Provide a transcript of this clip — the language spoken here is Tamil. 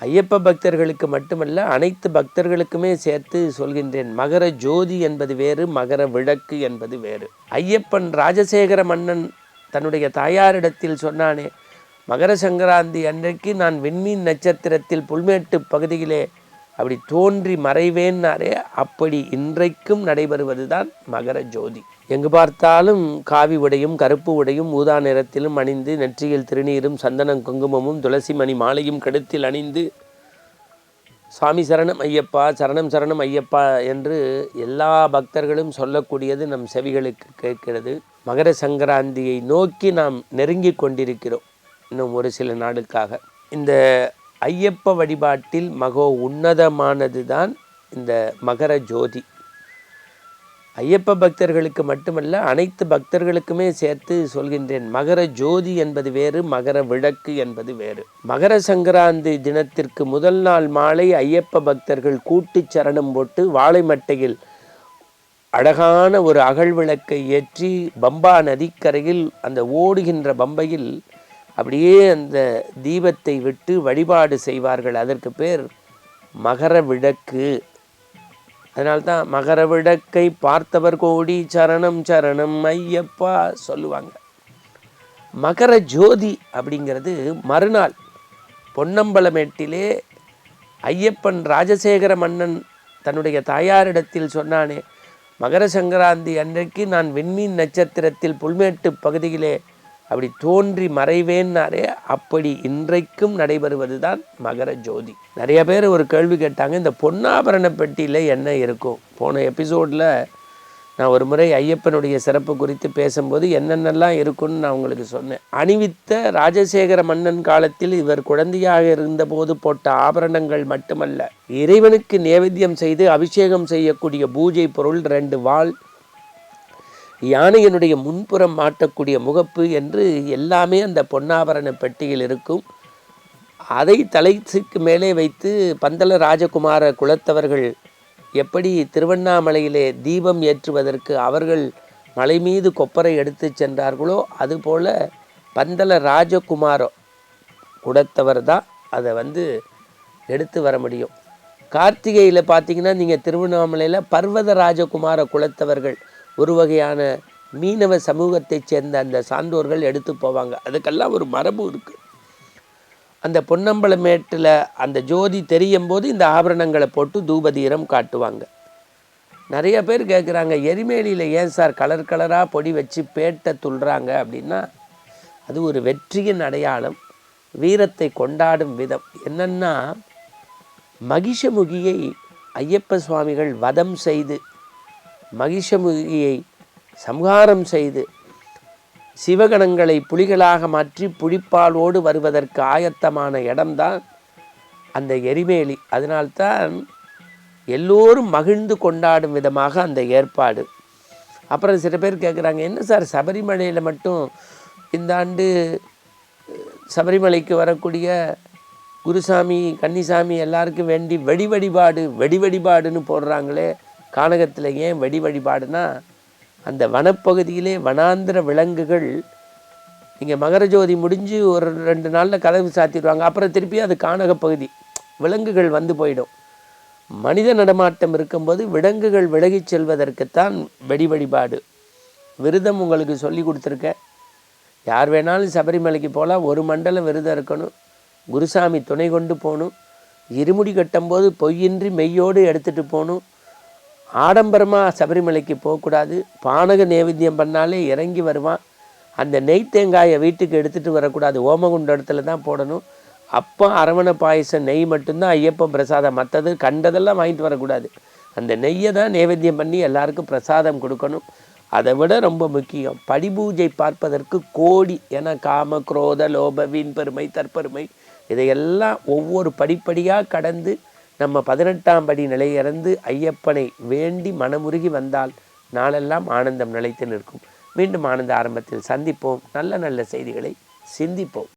ஐயப்ப பக்தர்களுக்கு மட்டுமல்ல, அனைத்து பக்தர்களுக்குமே சேர்த்து சொல்கின்றேன். மகர ஜோதி என்பது வேறு, மகர விளக்கு என்பது வேறு. ஐயப்பன் ராஜசேகர மன்னன் தன்னுடைய தாயாரிடத்தில் சொன்னானே, மகர சங்கராந்தி அன்றைக்கு நான் விண்மீன் நட்சத்திரத்தில் புல்மேட்டு பகுதியிலே அப்படி தோன்றி மறைவேன்னாரே, அப்படி இன்றைக்கும் நடைபெறுவது தான் மகர ஜோதி. எங்கு பார்த்தாலும் காவி உடையும் கருப்பு உடையும் ஊதா நிறத்திலும் அணிந்து, நெற்றியில் திருநீரும் சந்தனம் குங்குமமும் துளசி மணி மாலையும் கழுத்தில் அணிந்து, சுவாமி சரணம் ஐயப்பா, சரணம் சரணம் ஐயப்பா என்று எல்லா பக்தர்களும் சொல்லக்கூடியது நம் செவிகளுக்கு கேட்கிறது. மகர சங்கராந்தியை நோக்கி நாம் நெருங்கி கொண்டிருக்கிறோம் இன்னும் ஒரு சில நாளுக்காக. இந்த ஐயப்ப வழிபாட்டில் உன்னதமானது தான் இந்த மகர ஜோதி. ஐயப்ப பக்தர்களுக்கு மட்டுமல்ல, அனைத்து பக்தர்களுக்குமே சேர்த்து சொல்கின்றேன். மகர ஜோதி என்பது வேறு, மகர விளக்கு என்பது வேறு. மகர சங்கராந்தி தினத்திற்கு முதல் நாள் மாலை ஐயப்ப பக்தர்கள் கூட்டு சரணம் போட்டு வாழை மட்டையில் அழகான ஒரு அகல் விளக்கை ஏற்றி பம்பா நதிக்கரையில் அந்த ஓடுகின்ற பம்பையில் அப்படியே அந்த தீபத்தை விட்டு வழிபாடு செய்வார்கள். அதற்கு பேர் மகர விளக்கு. அதனால்தான் மகர விளக்கை பார்த்தவர் கோடி சரணம் சரணம் ஐயப்பா சொல்லுவாங்க. மகர ஜோதி அப்படிங்கிறது மறுநாள் பொன்னம்பலமேட்டிலே ஐயப்பன் ராஜசேகர மன்னன் தன்னுடைய தாயாரிடத்தில் சொன்னானே, மகர சங்கராந்தி அன்றைக்கு நான் விண்மீன் நட்சத்திரத்தில் புல்மேட்டு பகுதியிலே அப்படி தோன்றி மறைவேன்னாரே, அப்படி இன்றைக்கும் நடைபெறுவது தான் மகர ஜோதி. நிறைய பேர் ஒரு கேள்வி கேட்டாங்க, இந்த பொன்னாபரண பெட்டியில் என்ன இருக்கும்? போன எபிசோடில் நான் ஒரு முறை ஐயப்பனுடைய சிறப்பு குறித்து பேசும்போது என்னென்னலாம் இருக்குன்னு நான் உங்களுக்கு சொன்னேன். அணிவித்த ராஜசேகர மன்னன் காலத்தில் இவர் குழந்தையாக இருந்தபோது போட்ட ஆபரணங்கள் மட்டுமல்ல, இறைவனுக்கு நேவேத்தியம் செய்து அபிஷேகம் செய்யக்கூடிய பூஜை பொருள் 2 வாள், யானையினுடைய முன்புறம் மாட்டக்கூடிய முகப்பு என்று எல்லாமே அந்த பொன்னாபரண பெட்டியில் இருக்கும். அதை தலைக்கு மேலே வைத்து பந்தல ராஜகுமார குலத்தவர்கள் எப்படி திருவண்ணாமலையிலே தீபம் ஏற்றுவதற்கு அவர்கள் மலை மீது கொப்பரை எடுத்து சென்றார்களோ, அதுபோல் பந்தல ராஜகுமார குலத்தவர் தான் அதை எடுத்து வர முடியும். கார்த்திகையில் பார்த்தீங்கன்னா நீங்கள் திருவண்ணாமலையில் பர்வத ராஜகுமார குலத்தவர்கள் ஒரு வகையான மீனவ சமூகத்தைச் சேர்ந்த அந்த சான்றோர்கள் எடுத்து போவாங்க. அதுக்கெல்லாம் ஒரு மரபு இருக்குது. அந்த பொன்னம்பலமேட்டில் அந்த ஜோதி தெரியும் போது இந்த ஆபரணங்களை போட்டு தூபதீரம் காட்டுவாங்க. நிறைய பேர் கேட்குறாங்க, எரிமேலியில் ஏன் சார் கலர் கலராக பொடி வச்சு பேட்டை துள்ளுறாங்க அப்படின்னா, அது ஒரு வெற்றியின் அடையாளம், வீரத்தை கொண்டாடும் விதம். என்னென்னா, மகிஷமுகியை ஐயப்ப சுவாமிகள் வதம் செய்து மகிஷமுகியை சம்ஹாரம் செய்து சிவகணங்களை புலிகளாக மாற்றி புலிப்பாலோடு வருவதற்கு ஆயத்தமான இடம்தான் அந்த எரிமேலி. அதனால்தான் எல்லோரும் மகிழ்ந்து கொண்டாடும் விதமாக அந்த ஏற்பாடு. அப்புறம் சில பேர் கேட்குறாங்க, என்ன சார் சபரிமலையில் மட்டும் இந்த ஆண்டு சபரிமலைக்கு வரக்கூடிய குருசாமி கன்னிசாமி எல்லாருக்கும் வேண்டி வெடிவழிபாடுன்னு போடுறாங்களே, கானகத்தில் ஏன் வெடி வழிபாடுனா, அந்த வனப்பகுதியிலே வனாந்திர விலங்குகள் இங்கே மகர ஜோதி முடிஞ்சு ஒரு 2 நாளில் கதவு சாத்திடுவாங்க. அப்புறம் திருப்பி அது கானக பகுதி, விலங்குகள் போயிடும். மனித நடமாட்டம் இருக்கும்போது விலங்குகள் விலகி செல்வதற்குத்தான் வெடி வழிபாடு. விரதம் உங்களுக்கு சொல்லி கொடுத்துருக்கேன். யார் வேணாலும் சபரிமலைக்கு போகலாம். 1 மண்டலம் விரதம் இருக்கணும். குருசாமி துணை கொண்டு போகணும். இருமுடி கட்டும்போது பொய்யின்றி மெய்யோடு எடுத்துகிட்டு போகணும். ஆடம்பரமாக சபரிமலைக்கு போகக்கூடாது. பானக நேவேத்தியம் பண்ணாலே இறங்கி வருவான். அந்த நெய் தேங்காயை வீட்டுக்கு எடுத்துகிட்டு வரக்கூடாது. ஓமகுண்ட இடத்துல தான் போடணும். அப்போ அரவணை பாயசம் நெய் மட்டும்தான் ஐயப்ப பிரசாதம். மற்றது கண்டதெல்லாம் வாங்கிட்டு வரக்கூடாது. அந்த நெய்யை தான் நேவேத்தியம் பண்ணி எல்லாருக்கும் பிரசாதம் கொடுக்கணும். அதை விட ரொம்ப முக்கியம், படிபூஜை பார்ப்பதற்கு கோடி என காம குரோத லோப வீண் பெருமை தற்பெருமை இதையெல்லாம் ஒவ்வொரு படிப்படியாக கடந்து நம்ம 18ஆம் படி நிலையிறந்து ஐயப்பனை வேண்டி மனமுருகி வந்தால் நாளெல்லாம் ஆனந்தம் நிலைத்து நிற்கும். மீண்டும் ஆனந்த ஆரம்பத்தில் சந்திப்போம். நல்ல நல்ல செய்திகளை சிந்திப்போம்.